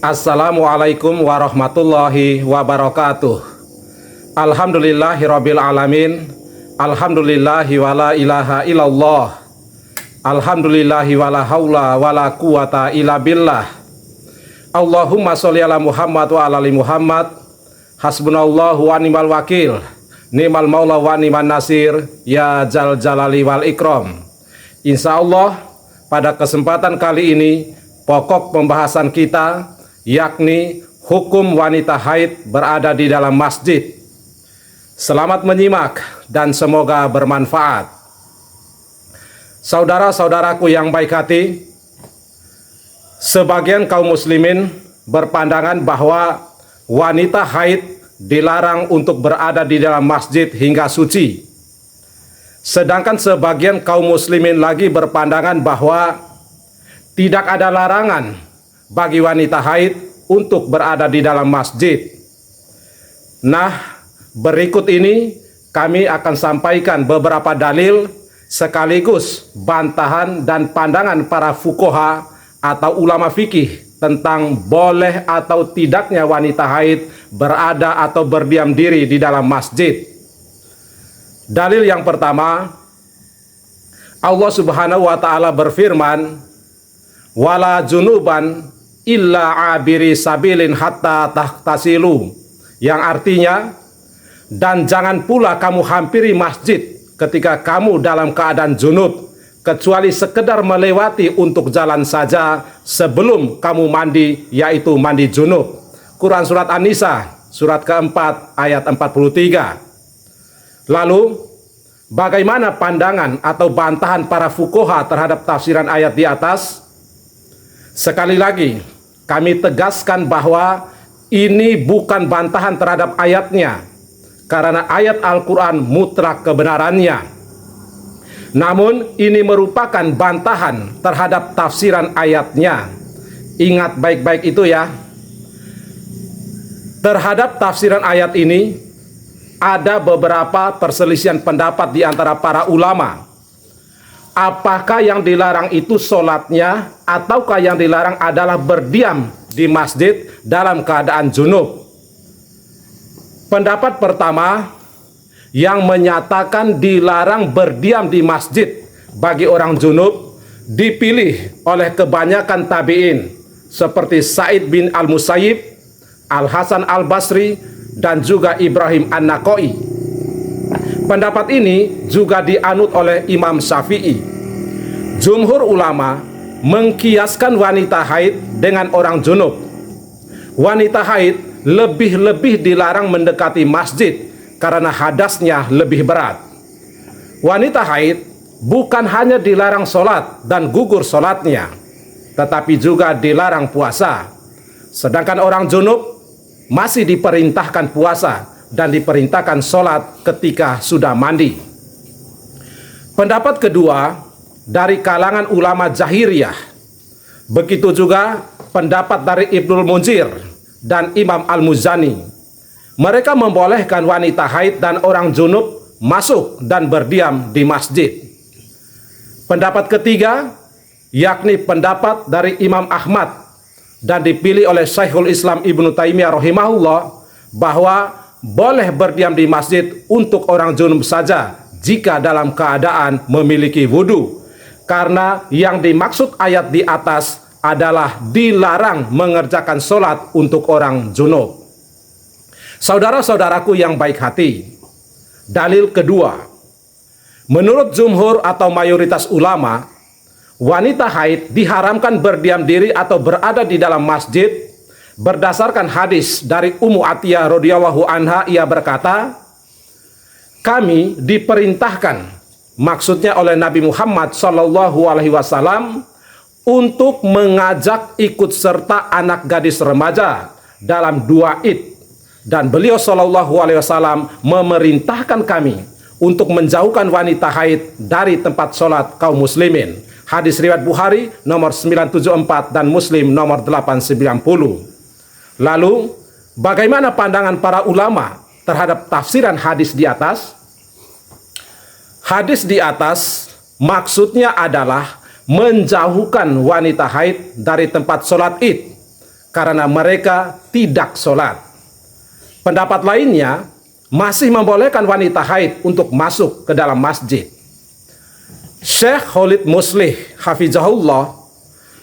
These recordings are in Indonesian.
Assalamualaikum warahmatullahi wabarakatuh. Alhamdulillahirabbil alamin. Alhamdulillahi wala ilaha illallah. Alhamdulillahi wala haula wala quwata illa billah. Allahumma sholli ala Muhammad wa ala ali Muhammad. Hasbunallahu wa ni'mal wakil. Ni'mal maula wa ni'man nasir. Ya Dzal Jalali wal Ikram. Insyaallah pada kesempatan kali ini pokok pembahasan kita yakni hukum wanita haid berada di dalam masjid. Selamat menyimak dan semoga bermanfaat. Saudara-saudaraku yang baik hati, sebagian kaum muslimin berpandangan bahwa wanita haid dilarang untuk berada di dalam masjid hingga suci. Sedangkan sebagian kaum muslimin lagi berpandangan bahwa tidak ada larangan bagi wanita haid untuk berada di dalam masjid. Nah, berikut ini kami akan sampaikan beberapa dalil sekaligus bantahan dan pandangan para fuqaha atau ulama fikih tentang boleh atau tidaknya wanita haid berada atau berdiam diri di dalam masjid. Dalil yang pertama, Allah Subhanahu wa taala berfirman, "Wala junuban illa abiri sabilin hatta tahtasilu," yang artinya, dan jangan pula kamu hampiri masjid ketika kamu dalam keadaan junub, kecuali sekedar melewati untuk jalan saja sebelum kamu mandi, yaitu mandi junub. Quran Surat An-Nisa, surat keempat, ayat 43. Lalu, bagaimana pandangan atau bantahan para fuqaha terhadap tafsiran ayat di atas? Sekali lagi, kami tegaskan bahwa ini bukan bantahan terhadap ayatnya, karena ayat Al-Quran mutlak kebenarannya. Namun, ini merupakan bantahan terhadap tafsiran ayatnya. Ingat baik-baik itu ya. Terhadap tafsiran ayat ini, ada beberapa perselisihan pendapat di antara para ulama. Apakah yang dilarang itu sholatnya, ataukah yang dilarang adalah berdiam di masjid dalam keadaan junub? Pendapat pertama yang menyatakan dilarang berdiam di masjid bagi orang junub dipilih oleh kebanyakan tabi'in seperti Sa'id bin Al-Musayyib, Al-Hasan Al-Basri, dan juga Ibrahim An-Naqai. Pendapat ini juga dianut oleh Imam Syafi'i. Jumhur ulama mengkiaskan wanita haid dengan orang junub. Wanita haid lebih-lebih dilarang mendekati masjid karena hadasnya lebih berat. Wanita haid bukan hanya dilarang sholat dan gugur sholatnya, tetapi juga dilarang puasa. Sedangkan orang junub masih diperintahkan puasa dan diperintahkan sholat ketika sudah mandi. Pendapat kedua dari kalangan ulama Zahiriyah. Begitu juga pendapat dari Ibnul Munzir dan Imam Al-Muzani. Mereka membolehkan wanita haid dan orang junub masuk dan berdiam di masjid. Pendapat ketiga yakni pendapat dari Imam Ahmad dan dipilih oleh Syekhul Islam Ibnu Taimiyah rahimahullah bahwa boleh berdiam di masjid untuk orang junub saja jika dalam keadaan memiliki wudu, karena yang dimaksud ayat di atas adalah dilarang mengerjakan sholat untuk orang junub. Saudara-saudaraku yang baik hati, dalil kedua, menurut jumhur atau mayoritas ulama, wanita haid diharamkan berdiam diri atau berada di dalam masjid berdasarkan hadis dari Ummu Atiyah radhiyallahu anha. Ia berkata, kami diperintahkan, maksudnya oleh Nabi Muhammad sallallahu alaihi wasallam, untuk mengajak ikut serta anak gadis remaja dalam 2 Id, dan beliau sallallahu alaihi wasallam memerintahkan kami untuk menjauhkan wanita haid dari tempat sholat kaum muslimin. Hadis riwayat Bukhari nomor 974 dan Muslim nomor 890. Lalu, bagaimana pandangan para ulama terhadap tafsiran hadis di atas? Hadis di atas maksudnya adalah menjauhkan wanita haid dari tempat sholat Id, karena mereka tidak sholat. Pendapat lainnya masih membolehkan wanita haid untuk masuk ke dalam masjid. Syekh Khalid Muslih hafizahullah,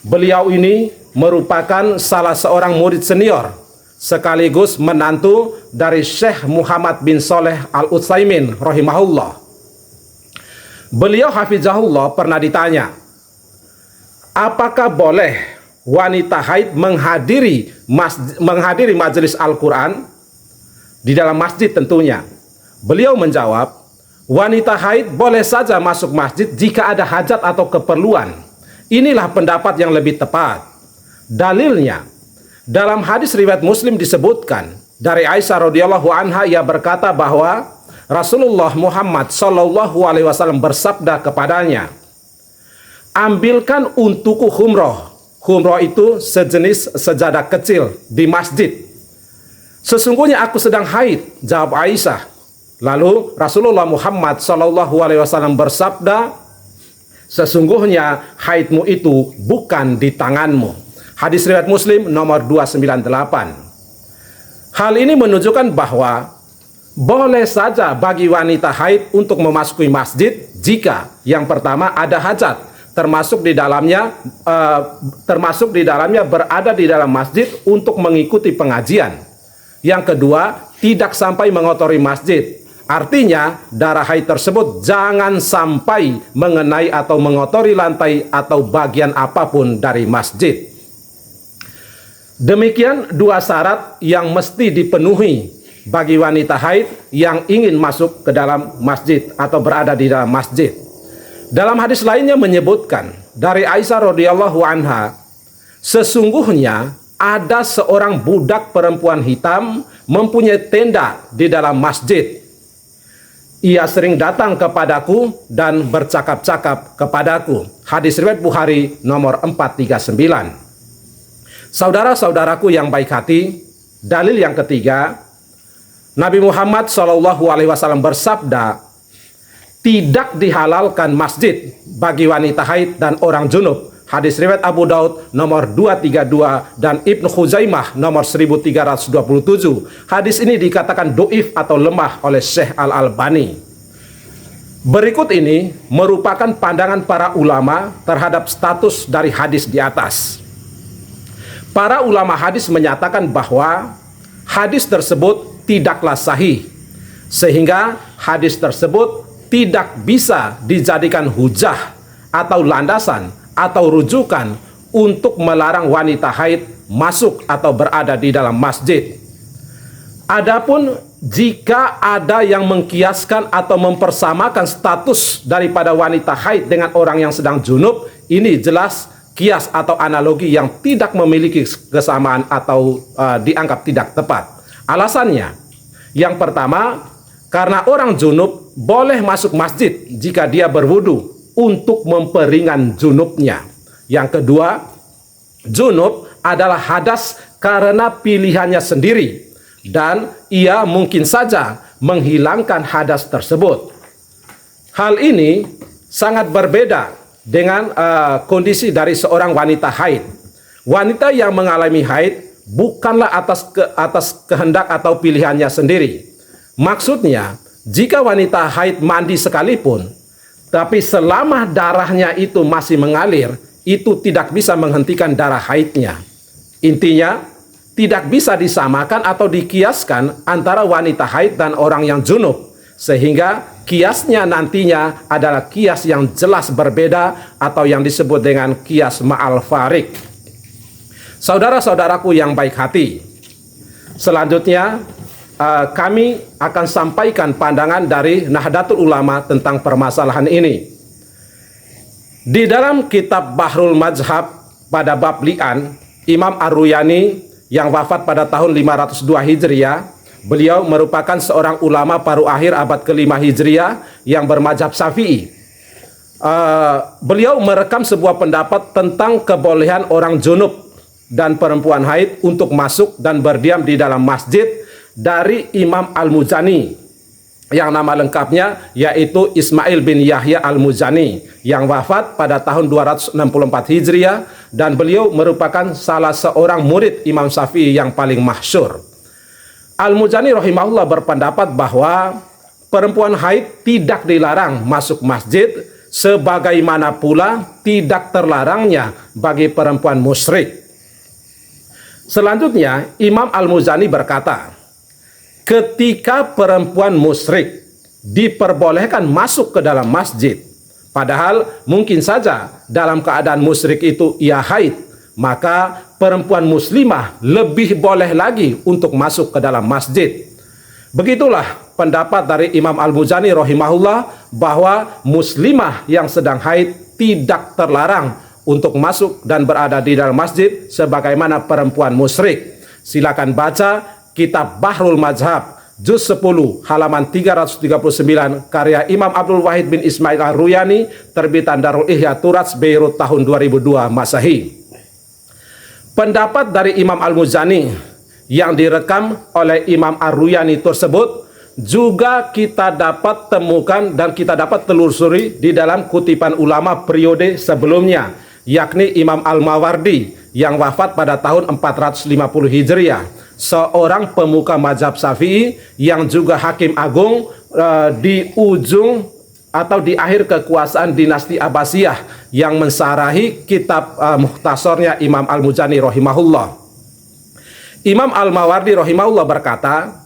beliau ini merupakan salah seorang murid senior sekaligus menantu dari Syekh Muhammad bin Saleh Al-Utsaimin rahimahullah. Beliau hafizahullah pernah ditanya, apakah boleh wanita haid menghadiri majelis Al-Quran di dalam masjid tentunya? Beliau menjawab, wanita haid boleh saja masuk masjid jika ada hajat atau keperluan. Inilah pendapat yang lebih tepat. Dalilnya, dalam hadis riwayat Muslim disebutkan dari Aisyah radhiyallahu anha, ia berkata bahwa Rasulullah Muhammad SAW bersabda kepadanya, ambilkan untukku khumroh. Khumroh itu sejenis sejadah kecil di masjid. Sesungguhnya aku sedang haid, jawab Aisyah. Lalu Rasulullah Muhammad SAW bersabda, sesungguhnya haidmu itu bukan di tanganmu. Hadis riwayat Muslim nomor 298. Hal ini menunjukkan bahwa boleh saja bagi wanita haid untuk memasuki masjid jika yang pertama ada hajat, termasuk di dalamnya berada di dalam masjid untuk mengikuti pengajian. Yang kedua, tidak sampai mengotori masjid. Artinya darah haid tersebut jangan sampai mengenai atau mengotori lantai atau bagian apapun dari masjid. Demikian dua syarat yang mesti dipenuhi bagi wanita haid yang ingin masuk ke dalam masjid atau berada di dalam masjid. Dalam hadis lainnya menyebutkan dari Aisyah radhiyallahu anha, sesungguhnya ada seorang budak perempuan hitam mempunyai tenda di dalam masjid. Ia sering datang kepadaku dan bercakap-cakap kepadaku. Hadis riwayat Bukhari nomor 439. Saudara-saudaraku yang baik hati, dalil yang ketiga, Nabi Muhammad SAW bersabda, tidak dihalalkan masjid bagi wanita haid dan orang junub. Hadis riwayat Abu Daud nomor 232 dan Ibnu Khuzaimah nomor 1327. Hadis ini dikatakan doif atau lemah oleh Syekh Al-Albani. Berikut ini merupakan pandangan para ulama terhadap status dari hadis di atas. Para ulama hadis menyatakan bahwa hadis tersebut tidaklah sahih, sehingga hadis tersebut tidak bisa dijadikan hujah atau landasan atau rujukan untuk melarang wanita haid masuk atau berada di dalam masjid. Adapun jika ada yang mengkiaskan atau mempersamakan status daripada wanita haid dengan orang yang sedang junub, ini jelas kias atau analogi yang tidak memiliki kesamaan atau dianggap tidak tepat. Alasannya, yang pertama, karena orang junub boleh masuk masjid jika dia berwudu untuk memperingan junubnya. Yang kedua, junub adalah hadas karena pilihannya sendiri dan ia mungkin saja menghilangkan hadas tersebut. Hal ini sangat berbeda dengan kondisi dari seorang wanita haid. Wanita yang mengalami haid bukanlah atas kehendak atau pilihannya sendiri. Maksudnya, jika wanita haid mandi sekalipun, tapi selama darahnya itu masih mengalir, itu tidak bisa menghentikan darah haidnya. Intinya, tidak bisa disamakan atau dikiaskan antara wanita haid dan orang yang junub, sehingga kiasnya nantinya adalah kias yang jelas berbeda atau yang disebut dengan kias ma'al farik. Saudara-saudaraku yang baik hati, selanjutnya kami akan sampaikan pandangan dari Nahdlatul Ulama tentang permasalahan ini. Di dalam kitab Bahrul Mazhab pada bab li'an, Imam Ar-Ruyani yang wafat pada tahun 502 Hijriah, beliau merupakan seorang ulama paruh akhir abad ke-5 Hijriah yang bermadzhab Syafi'i. Beliau merekam sebuah pendapat tentang kebolehan orang junub dan perempuan haid untuk masuk dan berdiam di dalam masjid dari Imam Al-Muzani, yang nama lengkapnya yaitu Ismail bin Yahya Al-Muzani, yang wafat pada tahun 264 Hijriah dan beliau merupakan salah seorang murid Imam Syafi'i yang paling masyhur. Al-Muzani rahimahullah berpendapat bahwa perempuan haid tidak dilarang masuk masjid, sebagaimana pula tidak terlarangnya bagi perempuan musyrik. Selanjutnya, Imam Al-Muzani berkata, ketika perempuan musyrik diperbolehkan masuk ke dalam masjid, padahal mungkin saja dalam keadaan musyrik itu ia haid, maka perempuan muslimah lebih boleh lagi untuk masuk ke dalam masjid. Begitulah pendapat dari Imam Al-Muzani rahimahullah bahwa muslimah yang sedang haid tidak terlarang untuk masuk dan berada di dalam masjid sebagaimana perempuan musyrik. Silakan baca kitab Bahrul Mazhab juz 10 halaman 339 karya Imam Abdul Wahid bin Ismail Ar-Ruyani, terbitan Darul Ihya Turats Beirut tahun 2002 Masehi. Pendapat dari Imam Al-Muzani yang direkam oleh Imam Ar-Ruyani tersebut juga kita dapat temukan dan kita dapat telusuri di dalam kutipan ulama periode sebelumnya, yakni Imam Al-Mawardi yang wafat pada tahun 450 Hijriah, seorang pemuka mazhab Syafi'i yang juga hakim agung di ujung atau di akhir kekuasaan dinasti Abbasiyah, yang mensarahi kitab Mukhtasarnya Imam Al-Muzani rahimahullah. Imam Al-Mawardi rahimahullah berkata,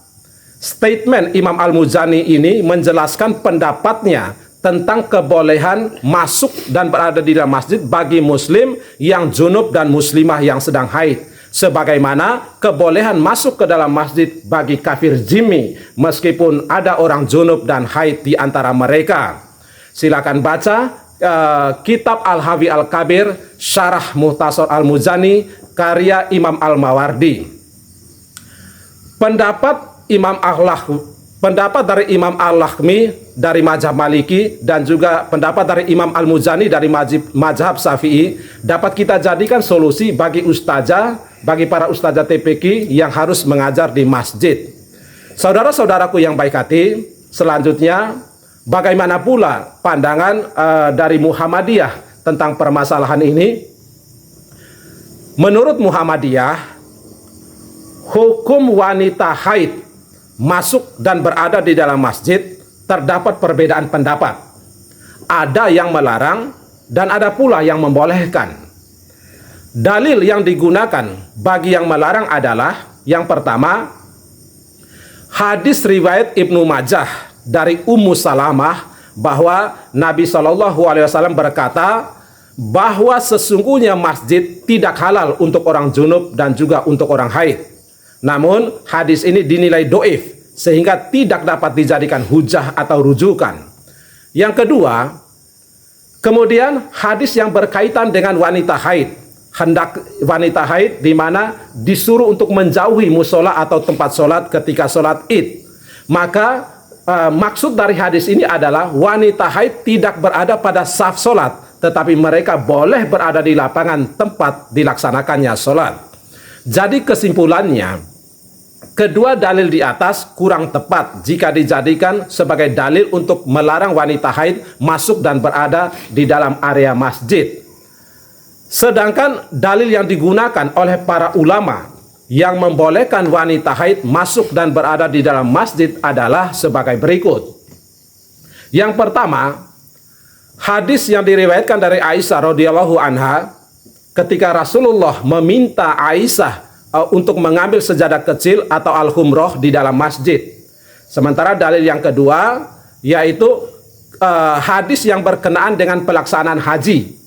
statement Imam Al-Muzani ini menjelaskan pendapatnya tentang kebolehan masuk dan berada di dalam masjid bagi muslim yang junub dan muslimah yang sedang haid, sebagaimana kebolehan masuk ke dalam masjid bagi kafir zimmi meskipun ada orang junub dan haid di antara mereka. Silakan baca kitab Al-Hawi Al-Kabir Syarah Mukhtasar Al-Muzani karya Imam Al-Mawardi. Pendapat dari Imam Al-Lakhmi dari mazhab Maliki dan juga pendapat dari Imam Al-Muzani dari mazhab Syafi'i dapat kita jadikan solusi bagi para ustazah TPQ yang harus mengajar di masjid. Saudara-saudaraku yang baik hati, selanjutnya bagaimana pula pandangan dari Muhammadiyah tentang permasalahan ini? Menurut Muhammadiyah, hukum wanita haid masuk dan berada di dalam masjid terdapat perbedaan pendapat. Ada yang melarang dan ada pula yang membolehkan. Dalil yang digunakan bagi yang melarang adalah yang pertama, hadis riwayat Ibnu Majah dari Ummu Salamah bahwa Nabi SAW berkata bahwa sesungguhnya masjid tidak halal untuk orang junub dan juga untuk orang haid. Namun hadis ini dinilai doif sehingga tidak dapat dijadikan hujah atau rujukan. Yang kedua, kemudian hadis yang berkaitan dengan wanita haid, hendak wanita haid di mana disuruh untuk menjauhi musola atau tempat sholat ketika sholat id. Maka maksud dari hadis ini adalah wanita haid tidak berada pada saf sholat, tetapi mereka boleh berada di lapangan tempat dilaksanakannya sholat. Jadi kesimpulannya, kedua dalil di atas kurang tepat jika dijadikan sebagai dalil untuk melarang wanita haid masuk dan berada di dalam area masjid. Sedangkan dalil yang digunakan oleh para ulama yang membolehkan wanita haid masuk dan berada di dalam masjid adalah sebagai berikut. Yang pertama, hadis yang diriwayatkan dari Aisyah radhiyallahu anha ketika Rasulullah meminta Aisyah untuk mengambil sejadah kecil atau al-humroh di dalam masjid. Sementara dalil yang kedua yaitu hadis yang berkenaan dengan pelaksanaan haji.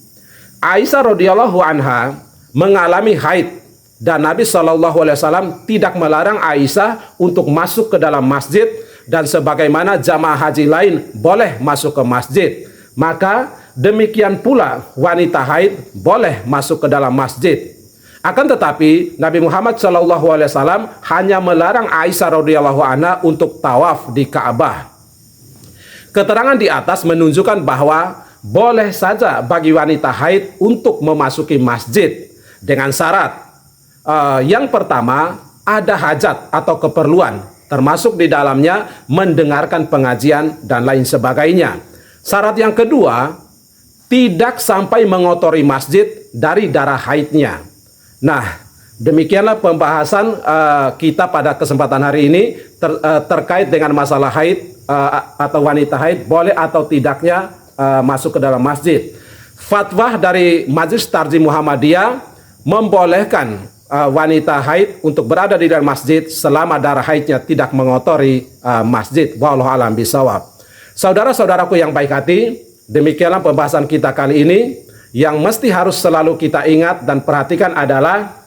Aisyah radhiyallahu anha mengalami haid dan Nabi SAW tidak melarang Aisyah untuk masuk ke dalam masjid, dan sebagaimana jamaah haji lain boleh masuk ke masjid, maka demikian pula wanita haid boleh masuk ke dalam masjid. Akan tetapi Nabi Muhammad SAW hanya melarang Aisyah radhiyallahu anha untuk tawaf di Ka'bah. Keterangan di atas menunjukkan bahwa boleh saja bagi wanita haid untuk memasuki masjid dengan syarat. Yang pertama, ada hajat atau keperluan, termasuk di dalamnya mendengarkan pengajian dan lain sebagainya. Syarat yang kedua, tidak sampai mengotori masjid dari darah haidnya. Nah, demikianlah pembahasan kita pada kesempatan hari ini terkait dengan masalah haid atau wanita haid boleh atau tidaknya masuk ke dalam masjid. Fatwa dari Majelis Tarjih Muhammadiyah membolehkan wanita haid untuk berada di dalam masjid selama darah haidnya tidak mengotori masjid. Wallahu a'lam bishawab. Saudara-saudaraku yang baik hati, demikianlah pembahasan kita kali ini. Yang mesti harus selalu kita ingat dan perhatikan adalah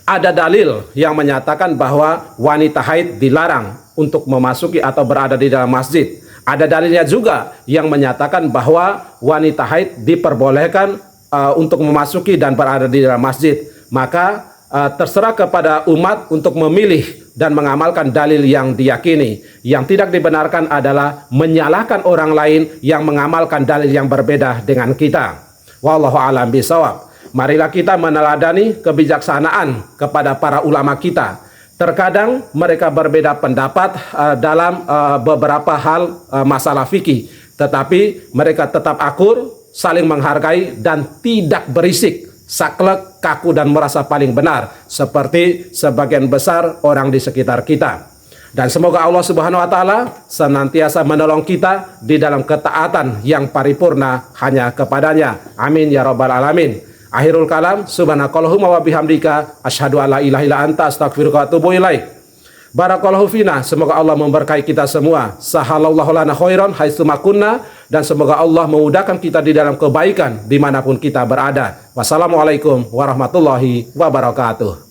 ada dalil yang menyatakan bahwa wanita haid dilarang untuk memasuki atau berada di dalam masjid. Ada dalilnya juga yang menyatakan bahwa wanita haid diperbolehkan untuk memasuki dan berada di dalam masjid. Maka terserah kepada umat untuk memilih dan mengamalkan dalil yang diyakini. Yang tidak dibenarkan adalah menyalahkan orang lain yang mengamalkan dalil yang berbeda dengan kita. Wallahu a'lam bishawab. Marilah kita meneladani kebijaksanaan kepada para ulama kita. Terkadang mereka berbeda pendapat dalam beberapa hal masalah fikih, tetapi mereka tetap akur, saling menghargai dan tidak berisik, saklek, kaku dan merasa paling benar seperti sebagian besar orang di sekitar kita. Dan semoga Allah Subhanahu wa taala senantiasa menolong kita di dalam ketaatan yang paripurna hanya kepadanya. Amin ya rabbal alamin. Akhirul kalam, subhanakallahumma wa bihamdika asyhadu an la ilaha illa anta astaghfiruka wa atubu ilaik. Barakallahu fina, semoga Allah memberkahi kita semua. Sahalallahu lana khairan haitsu makunna, dan semoga Allah memudahkan kita di dalam kebaikan dimanapun kita berada. Wassalamualaikum warahmatullahi wabarakatuh.